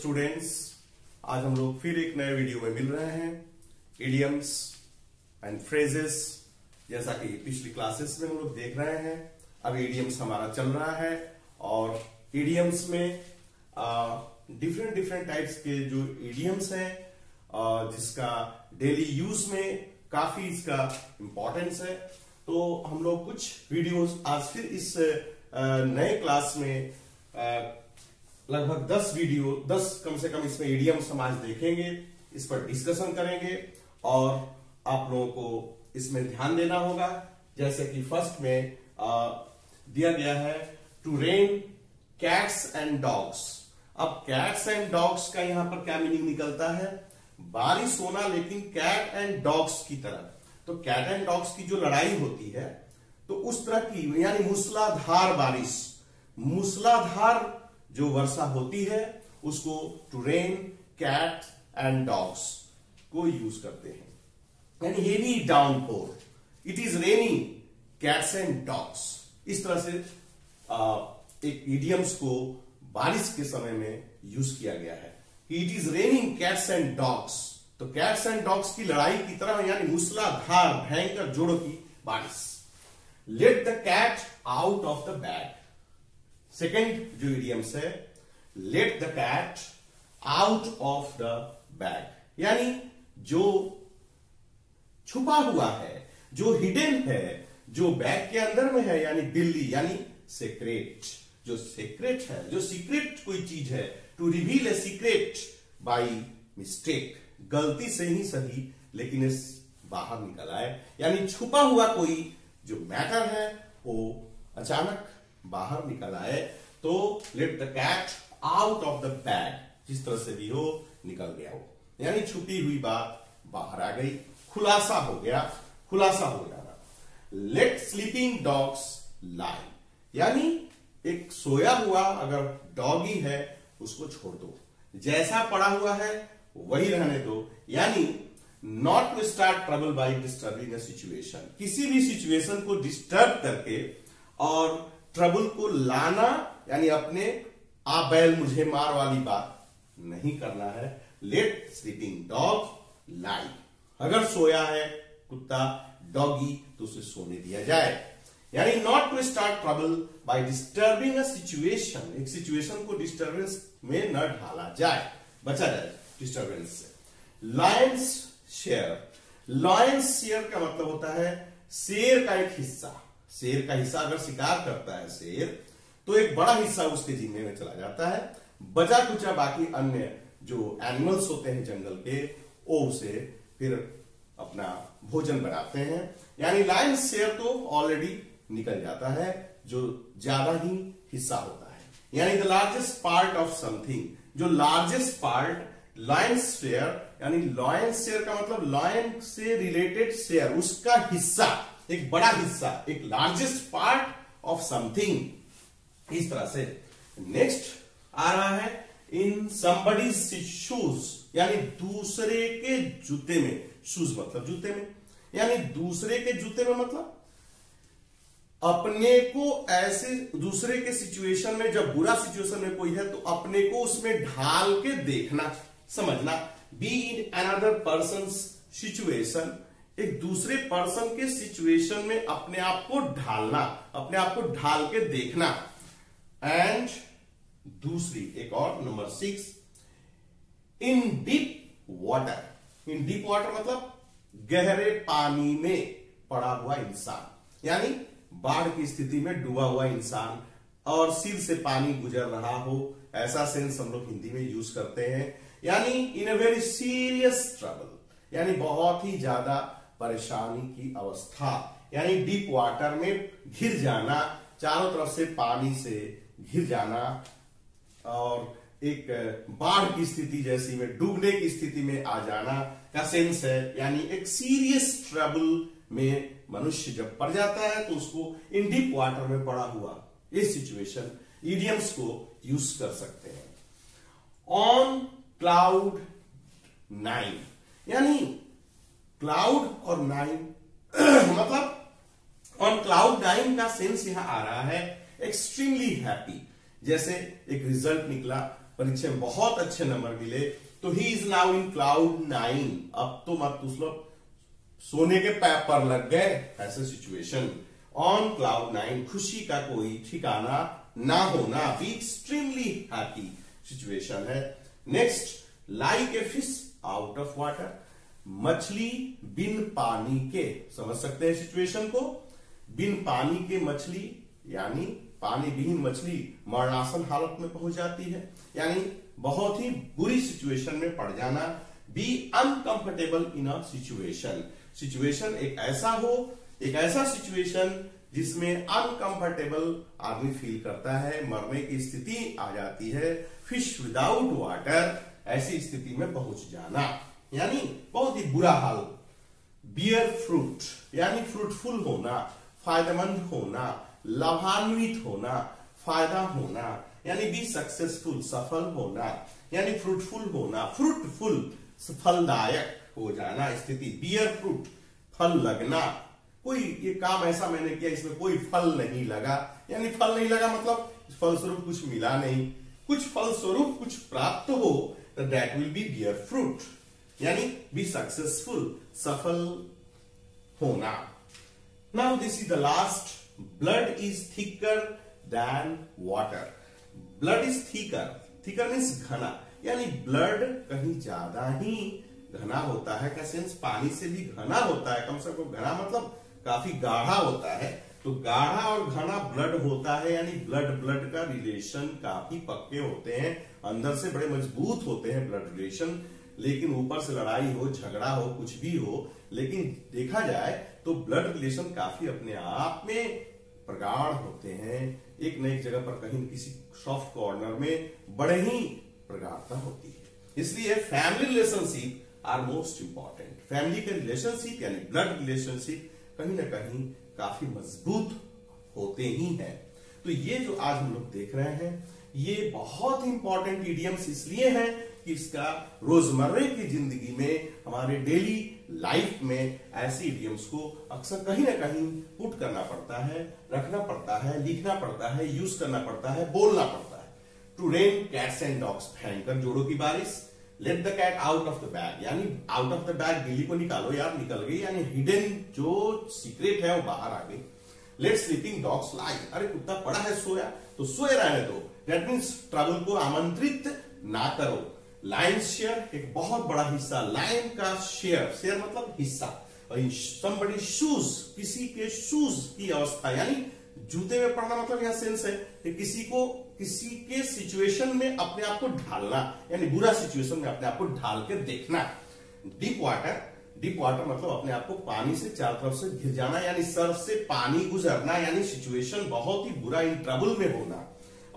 Students, आज हम लोग फिर एक नए वीडियो में मिल रहे हैं। इडियम्स एंड फ्रेजेस, जैसा कि पिछली क्लासेस में हम लोग देख रहे हैं, अब इडियम्स हमारा चल रहा है और इडियम्स में डिफरेंट टाइप्स के जो इडियम्स हैं जिसका डेली यूज में काफी इसका इंपॉर्टेंस है। तो हम लोग कुछ वीडियोस आज फिर इस नए क्लास में लगभग 10 कम से कम इसमें इडियम्स हम आज देखेंगे, इस पर डिस्कशन करेंगे और आप लोगों को इसमें ध्यान देना होगा। जैसे कि फर्स्ट में दिया गया है to rain cats and dogs. अब कैट्स एंड डॉग्स का यहां पर क्या मीनिंग निकलता है? बारिश होना, लेकिन कैट एंड डॉग्स की तरह। तो कैट एंड डॉग्स की जो लड़ाई होती है तो उस तरह की, यानी मूसलाधार बारिश, मूसलाधार जो वर्षा होती है उसको to rain cat and dogs को यूज करते हैं। यानी heavy downpour, it is raining cats and dogs. इस तरह से एक इडियम्स को बारिश के समय में यूज किया गया है कि it is raining cats and dogs. तो कैट्स एंड डॉग्स की लड़ाई की तरह, यानी मूसलाधार भयंकर जोड़ों की बारिश। Let the cat out of the bag. Second जो इडियम्स है, let the cat out of the bag, यानी जो छुपा हुआ है, जो हिडन है, जो बैग के अंदर में है, यानी बिल्ली, यानी सीक्रेट। जो सीक्रेट है, जो सीक्रेट कोई चीज है, to reveal a secret by mistake, गलती से ही सही लेकिन इस बाहर निकल आए, यानी छुपा हुआ कोई जो मैटर है वो अचानक बाहर निकल आए। तो let the cat out of the bag, जिस तरह से भी हो निकल गया हो, यानी छुपी हुई बात बाहर आ गई, खुलासा हो गया, खुलासा हो जाना। लेट स्लीपिंग डॉग्स लाई, यानी एक सोया हुआ अगर डॉगी है उसको छोड़ दो, जैसा पड़ा हुआ है वही रहने दो। यानी not to start trouble by disturbing a situation, किसी भी सिचुएशन को डिस्टर्ब करके और ट्रबल को लाना, यानी अपने आ बैल मुझे मार वाली बात नहीं करना है। लेट स्लीपिंग डॉग लाई, अगर सोया है कुत्ता डॉगी तो उसे सोने दिया जाए। यानी not to start trouble by disturbing a situation, एक सिचुएशन को डिस्टर्बेंस में न ढाला जाए, बचा जाए डिस्टर्बेंस से। लायंस शेयर, लायंस शेयर का मतलब होता है शेर का एक हिस्सा। शेर का हिस्सा अगर शिकार करता है शेर, तो एक बड़ा हिस्सा उसके जिम्मे में चला जाता है, बचा कुचा बाकी अन्य जो एनिमल्स होते हैं जंगल के, वो उसे फिर अपना भोजन बनाते हैं। यानी लायंस शेयर तो ऑलरेडी निकल जाता है, जो ज्यादा ही हिस्सा होता है, यानी the largest part of something, जो लार्जेस्ट पार्ट लायंस शेयर, यानी लायंस शेयर का मतलब लायन से रिलेटेड शेयर, उसका हिस्सा, एक बड़ा हिस्सा, एक लार्जेस्ट पार्ट ऑफ समथिंग, इस तरह से। नेक्स्ट आ रहा है इन समबडीज शूज, यानी दूसरे के जूते में। शूज मतलब जूते में, यानी दूसरे के जूते में मतलब अपने को ऐसे दूसरे के सिचुएशन में, जब बुरा सिचुएशन में कोई है तो अपने को उसमें ढाल के देखना, समझना। Be in another persons situation, एक दूसरे पर्सन के सिचुएशन में अपने आप को ढालना, अपने आप को ढाल के देखना। एंड दूसरी एक और नंबर 6, इन डीप वाटर। इन डीप वाटर मतलब गहरे पानी में पड़ा हुआ इंसान, यानी बाढ़ की स्थिति में डूबा हुआ इंसान और सिर से पानी गुजर रहा हो, ऐसा सेंस हम लोग हिंदी में यूज करते हैं। यानी इन अ वेरी सीरियस ट्रबल, यानी बहुत ही ज्यादा परेशानी की अवस्था, यानी डीप वाटर में घिर जाना, चारों तरफ से पानी से घिर जाना और एक बाढ़ की स्थिति जैसी में, डूबने की स्थिति में आ जाना का सेंस है। यानी एक सीरियस ट्रबल में मनुष्य जब पड़ जाता है तो उसको इन डीप वाटर में पड़ा हुआ, इस सिचुएशन इडियम्स को यूज कर सकते हैं। ऑन क्लाउड 9, यानी क्लाउड और 9 मतलब ऑन क्लाउड 9 का सेंस यहां आ रहा है एक्सट्रीमली हैप्पी। जैसे एक रिजल्ट निकला परीक्षा में बहुत अच्छे नंबर मिले, तो he is now in cloud 9। अब तो मत उसलोग सोने के पैर पर लग गए, ऐसे सिचुएशन। ऑन क्लाउड 9, खुशी का कोई ठिकाना ना होना, बी एक्सट्रीमली हैप्पी सिचुएशन है। Next, like a fish out of water, मछली बिन पानी के। समझ सकते हैं सिचुएशन को। बिन पानी के मछली यानी पानी विहीन मछली मरणासन हालत में पहुंच जाती है, यानी बहुत ही बुरी सिचुएशन में पड़ जाना। B uncomfortable in a situation, situation एक ऐसा सिचुएशन जिसमें अनकंफर्टेबल आदमी फील करता है, मरने की स्थिति आ जाती है। फिश विदाउट वाटर, ऐसी स्थिति में पहुंच जाना यानी बहुत ही बुरा हाल। बियर फ्रूट यानी फ्रूटफुल होना, फायदेमंद होना, लाभान्वित होना, फायदा होना, यानी बी सक्सेसफुल, सफल होना, यानी फ्रूटफुल होना, फ्रूटफुल फलदायक हो जाना स्थिति। बियर फ्रूट, फल लगना, कोई ये काम ऐसा मैंने किया इसमें कोई फल नहीं लगा, यानी फल नहीं लगा मतलब फलस्वरूप कुछ मिला नहीं, कुछ फलस्वरूप कुछ प्राप्त हो, तो that will be bear fruit, यानी बी सक्सेसफुल, सफल होना। Now this is the last, blood is thicker than water. Blood is thicker, thicker means घना, यानी ब्लड कहीं ज्यादा ही घना होता है। का सेंस पानी से भी घना होता है, कम से कम घना मतलब काफी गाढ़ा होता है। तो गाढ़ा और घना ब्लड होता है, यानी ब्लड का रिलेशन काफी पक्के होते हैं, अंदर से बड़े मजबूत होते हैं ब्लड रिलेशन। लेकिन ऊपर से लड़ाई हो, झगड़ा हो, कुछ भी हो, लेकिन देखा जाए तो ब्लड रिलेशन काफी अपने आप में प्रगाढ़ होते हैं। एक न एक जगह पर कहीं किसी सॉफ्ट कॉर्नर में बड़े ही प्रगाढ़ता होती है। इसलिए family relationship are most important. Family के रिलेशनशिप यानी ब्लड रिलेशनशिप कहीं ना कहीं काफी मजबूत होते ही हैं। तो ये जो आज हम लोग देख रहे हैं, ये बहुत ही इंपॉर्टेंट इडियम्स इसलिए हैं कि इसका रोजमर्रा की जिंदगी में, हमारे डेली लाइफ में ऐसी इडियम्स को अक्सर कहीं ना कहीं पुट करना पड़ता है, रखना पड़ता है, लिखना पड़ता है, यूज करना पड़ता है, बोलना पड़ता है। To rain cats and dogs, भयंकर जोड़ों की बारिश। Let the cat out of the bag, यानी आउट ऑफ द बैग, बिल्ली को निकालो यार, निकल गई, यानी हिडन जो सीक्रेट है वो बाहर आ गई। लेट स्लीपिंग डॉग्स लाई, अरे कुत्ता पड़ा है सोया तो सोए रहने दो, दैट मीन्स ट्रबल को आमंत्रित ना करो। लायन शेयर, एक बहुत बड़ा हिस्सा, लायन का शेयर, शेयर मतलब हिस्सा। somebody शूज, किसी के शूज की अवस्था, यानी जूते में पड़ना मतलब यहां सेंस है कि किसी के सिचुएशन में अपने आप को ढालना, यानी बुरा सिचुएशन में अपने आप को ढाल के देखना। डीप वाटर मतलब अपने आप को पानी से चारों तरफ से घिर जाना, यानी सर से पानी गुजरना, यानी सिचुएशन बहुत ही बुरा, इन ट्रबल में होना।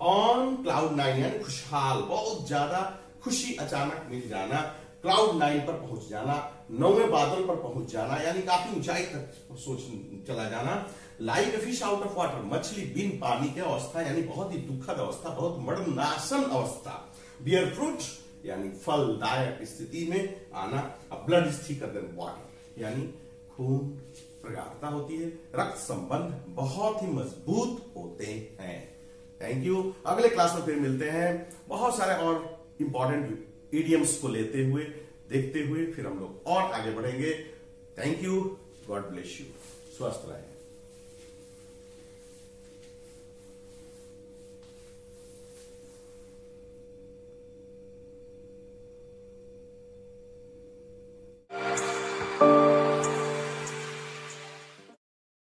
ऑन क्लाउड 9 यानी खुशहाल, बहुत ज्यादा खुशी अचानक मिल जाना, क्लाउड 9 पर पहुंच जाना, 9वें बादल पर पहुंच जाना, यानी काफी ऊंचाई तक सोच चला जाना। Like a fish out of water, मछली बिन पानी की अवस्था, यानी बहुत ही दुखद अवस्था, बहुत मरणनाशन अवस्था। बियर फ्रूट यानी फलदायक स्थिति में आना। Blood is thicker than water, यानी खून प्रगाढ़ता होती है, रक्त संबंध बहुत ही मजबूत होते हैं। Thank you. अगले क्लास में फिर मिलते हैं, बहुत सारे और इंपॉर्टेंट इडियम्स को लेते हुए, देखते हुए फिर हम लोग और आगे बढ़ेंगे। Thank you, God bless you, स्वस्थ रहें।